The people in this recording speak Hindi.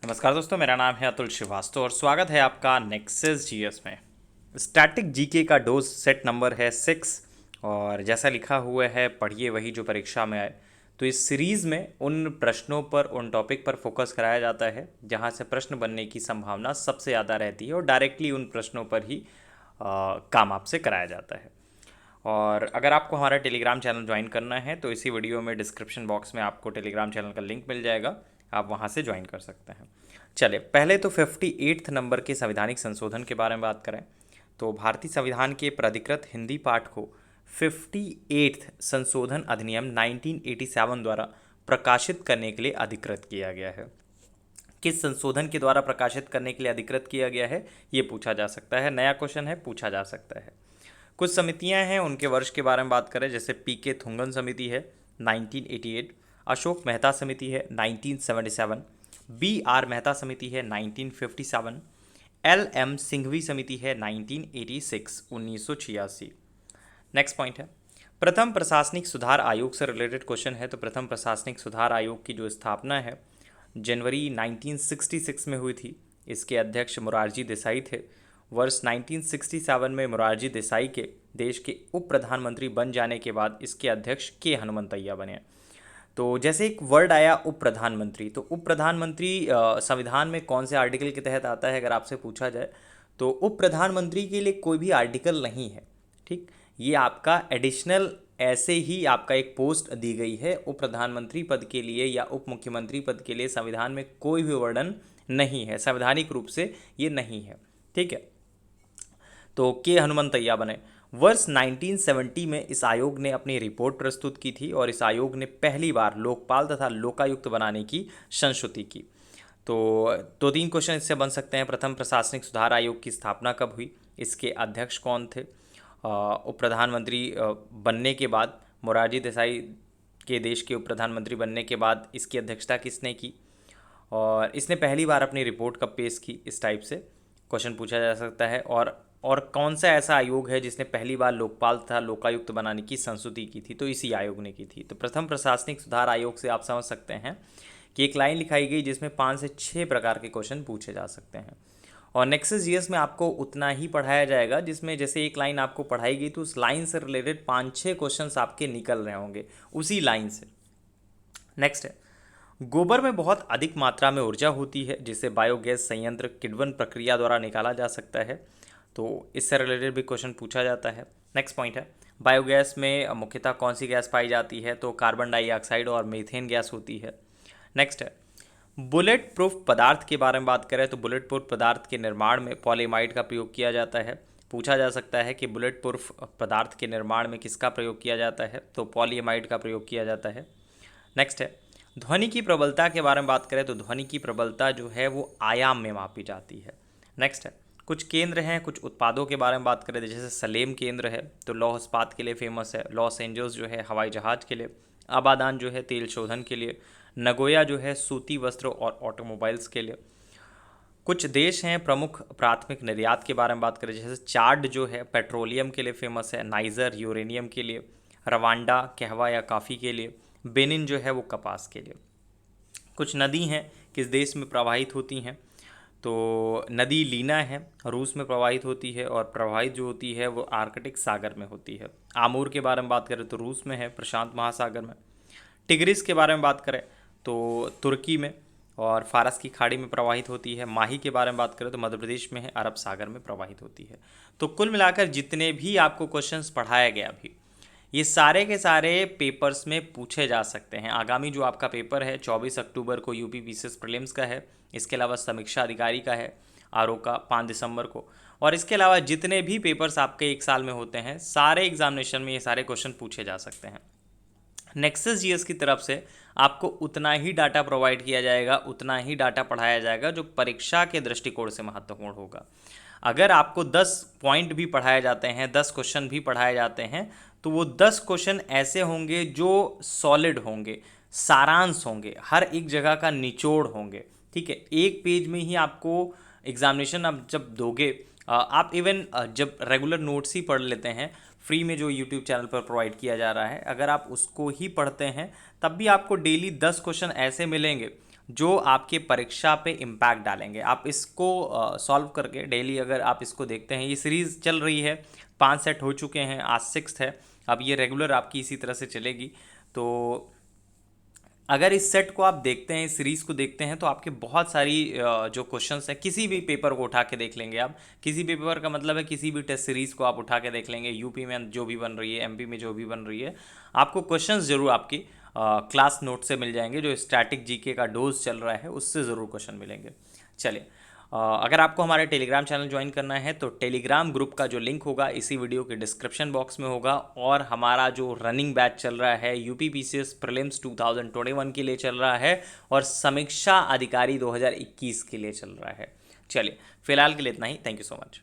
नमस्कार दोस्तों, मेरा नाम है अतुल श्रीवास्तव और स्वागत है आपका नेक्सस जीएस में। स्टैटिक जीके का डोज सेट नंबर है 6 और जैसा लिखा हुआ है पढ़िए वही जो परीक्षा में आए। तो इस सीरीज़ में उन प्रश्नों पर उन टॉपिक पर फोकस कराया जाता है जहां से प्रश्न बनने की संभावना सबसे ज़्यादा रहती है और डायरेक्टली उन प्रश्नों पर ही काम आपसे कराया जाता है। और अगर आपको हमारा टेलीग्राम चैनल ज्वाइन करना है तो इसी वीडियो में डिस्क्रिप्शन बॉक्स में आपको टेलीग्राम चैनल का लिंक मिल जाएगा, आप वहाँ से ज्वाइन कर सकते हैं। चलिए, पहले तो 58 नंबर के संवैधानिक संशोधन के बारे में बात करें तो भारतीय संविधान के प्राधिकृत हिंदी पाठ को 58 संशोधन अधिनियम 1987 द्वारा प्रकाशित करने के लिए अधिकृत किया गया है। किस संशोधन के द्वारा प्रकाशित करने के लिए अधिकृत किया गया है, ये पूछा जा सकता है। नया क्वेश्चन है, पूछा जा सकता है। कुछ समितियां हैं, उनके वर्ष के बारे में बात करें जैसे पीके थुंगन समिति है 1988, अशोक मेहता समिति है 1977, बी आर मेहता समिति है 1957, एल एम सिंघवी समिति है 1986। नेक्स्ट पॉइंट है, प्रथम प्रशासनिक सुधार आयोग से रिलेटेड क्वेश्चन है। तो प्रथम प्रशासनिक सुधार आयोग की जो स्थापना है जनवरी 1966 में हुई थी। इसके अध्यक्ष मोरारजी देसाई थे। वर्ष 1967 में मोरारजी देसाई के देश के उप प्रधानमंत्री बन जाने के बाद इसके अध्यक्ष के हनुमंतैया बने। तो जैसे एक वर्ड आया उप प्रधानमंत्री, तो उप प्रधानमंत्री संविधान में कौन से आर्टिकल के तहत आता है अगर आपसे पूछा जाए तो उप प्रधानमंत्री के लिए कोई भी आर्टिकल नहीं है। ठीक, ये आपका एडिशनल ऐसे ही आपका एक पोस्ट दी गई है। उप प्रधानमंत्री पद के लिए या उप मुख्यमंत्री पद के लिए संविधान में कोई भी वर्णन नहीं है, संवैधानिक रूप से ये नहीं है। ठीक है, तो के हनुमंतैया बने। वर्ष 1970 में इस आयोग ने अपनी रिपोर्ट प्रस्तुत की थी और इस आयोग ने पहली बार लोकपाल तथा लोकायुक्त बनाने की संस्तुति की। तो दो तीन क्वेश्चन इससे बन सकते हैं। प्रथम प्रशासनिक सुधार आयोग की स्थापना कब हुई, इसके अध्यक्ष कौन थे, उप प्रधानमंत्री बनने के बाद मोरारजी देसाई के देश के उप प्रधानमंत्री बनने के बाद इसकी अध्यक्षता किसने की, और इसने पहली बार अपनी रिपोर्ट कब पेश की, इस टाइप से क्वेश्चन पूछा जा सकता है। और कौन सा ऐसा आयोग है जिसने पहली बार लोकपाल तथा लोकायुक्त बनाने की संस्तुति की थी, तो इसी आयोग ने की थी। तो प्रथम प्रशासनिक सुधार आयोग से आप समझ सकते हैं कि एक लाइन लिखाई गई जिसमें 5 से 6 प्रकार के क्वेश्चन पूछे जा सकते हैं। और नेक्सस जीएस में आपको उतना ही पढ़ाया जाएगा जिसमें जैसे एक लाइन आपको पढ़ाई गई तो उस लाइन से रिलेटेड 5-6 क्वेश्चंस आपके निकल रहे होंगे उसी लाइन से। नेक्स्ट है, गोबर में बहुत अधिक मात्रा में ऊर्जा होती है जिसे बायोगैस संयंत्र किण्वन प्रक्रिया द्वारा निकाला जा सकता है। तो इससे रिलेटेड भी क्वेश्चन पूछा जाता है। नेक्स्ट पॉइंट है, बायोगैस में मुख्यतः कौन सी गैस पाई जाती है, तो कार्बन डाइऑक्साइड और मीथेन गैस होती है। नेक्स्ट है, बुलेट प्रूफ पदार्थ के बारे में बात करें तो बुलेट प्रूफ पदार्थ के निर्माण में पॉलीमाइड का प्रयोग किया जाता है। पूछा जा सकता है कि बुलेट प्रूफ पदार्थ के निर्माण में किसका प्रयोग किया जाता है, तो पॉलीमाइड का प्रयोग किया जाता है। नेक्स्ट है, ध्वनि की प्रबलता के बारे में बात करें तो ध्वनि की प्रबलता जो है वो आयाम में मापी जाती है। नेक्स्ट है, कुछ केंद्र हैं, कुछ उत्पादों के बारे में बात करें जैसे सलेम केंद्र है तो लौह इस्पात के लिए फेमस है, लॉस एंजल्स जो है हवाई जहाज़ के लिए, आबादान जो है तेल शोधन के लिए, नगोया जो है सूती वस्त्र और ऑटोमोबाइल्स के लिए। कुछ देश हैं प्रमुख प्राथमिक निर्यात के बारे में बात करें जैसे चाड जो है पेट्रोलियम के लिए फेमस है, नाइजर यूरेनियम के लिए, रवांडा कहवा या कॉफ़ी के लिए, बेनिन जो है वो कपास के लिए। कुछ नदी हैं किस देश में प्रवाहित होती हैं, तो नदी लीना है रूस में प्रवाहित होती है और प्रवाहित जो होती है वो आर्कटिक सागर में होती है। आमूर के बारे में बात करें तो रूस में है, प्रशांत महासागर में। टिग्रिस के बारे में बात करें तो तुर्की में और फारस की खाड़ी में प्रवाहित होती है। माही के बारे में बात करें तो मध्य प्रदेश में है, अरब सागर में प्रवाहित होती है। तो कुल मिलाकर जितने भी आपको क्वेश्चंस पढ़ाया गया अभी, ये सारे के सारे पेपर्स में पूछे जा सकते हैं। आगामी जो आपका पेपर है 24 अक्टूबर को यूपी पीसीएस प्रीलिम्स का है, इसके अलावा समीक्षा अधिकारी का है आरओ का 5 दिसंबर को, और इसके अलावा जितने भी पेपर्स आपके एक साल में होते हैं सारे एग्जामिनेशन में ये सारे क्वेश्चन पूछे जा सकते हैं। नेक्सस जीएस की तरफ से आपको उतना ही डाटा प्रोवाइड किया जाएगा, उतना ही डाटा पढ़ाया जाएगा जो परीक्षा के दृष्टिकोण से महत्वपूर्ण होगा। अगर आपको 10 पॉइंट भी पढ़ाए जाते हैं, 10 क्वेश्चन भी पढ़ाए जाते हैं, तो वो 10 क्वेश्चन ऐसे होंगे जो सॉलिड होंगे, सारांश होंगे, हर एक जगह का निचोड़ होंगे। ठीक है, एक पेज में ही आपको एग्जामिनेशन आप जब दोगे, आप इवन जब रेगुलर नोट्स ही पढ़ लेते हैं फ्री में जो यूट्यूब चैनल पर प्रोवाइड किया जा रहा है, अगर आप उसको ही पढ़ते हैं तब भी आपको डेली 10 क्वेश्चन ऐसे मिलेंगे जो आपके परीक्षा पे इम्पैक्ट डालेंगे। आप इसको सॉल्व करके डेली अगर आप इसको देखते हैं, ये सीरीज़ चल रही है, 5 सेट हो चुके हैं, आज 6th है, अब ये रेगुलर आपकी इसी तरह से चलेगी। तो अगर इस सेट को आप देखते हैं, इस सीरीज़ को देखते हैं, तो आपके बहुत सारी जो क्वेश्चंस हैं, किसी भी पेपर को उठा के देख लेंगे आप, किसी भी पेपर का मतलब है किसी भी टेस्ट सीरीज़ को आप उठा के देख लेंगे, यूपी में जो भी बन रही है, एमपी में जो भी बन रही है, आपको क्वेश्चंस जरूर आपकी क्लास नोट से मिल जाएंगे। जो स्टैटिक जीके का डोज चल रहा है उससे ज़रूर क्वेश्चन मिलेंगे। चलिए, अगर आपको हमारे टेलीग्राम चैनल ज्वाइन करना है तो टेलीग्राम ग्रुप का जो लिंक होगा इसी वीडियो के डिस्क्रिप्शन बॉक्स में होगा, और हमारा जो रनिंग बैच चल रहा है यूपी पीसीएस प्रीलिम्स 2021 के लिए चल रहा है, और समीक्षा अधिकारी 2021 के लिए चल रहा है। चलिए, फिलहाल के लिए इतना ही। Thank you so much.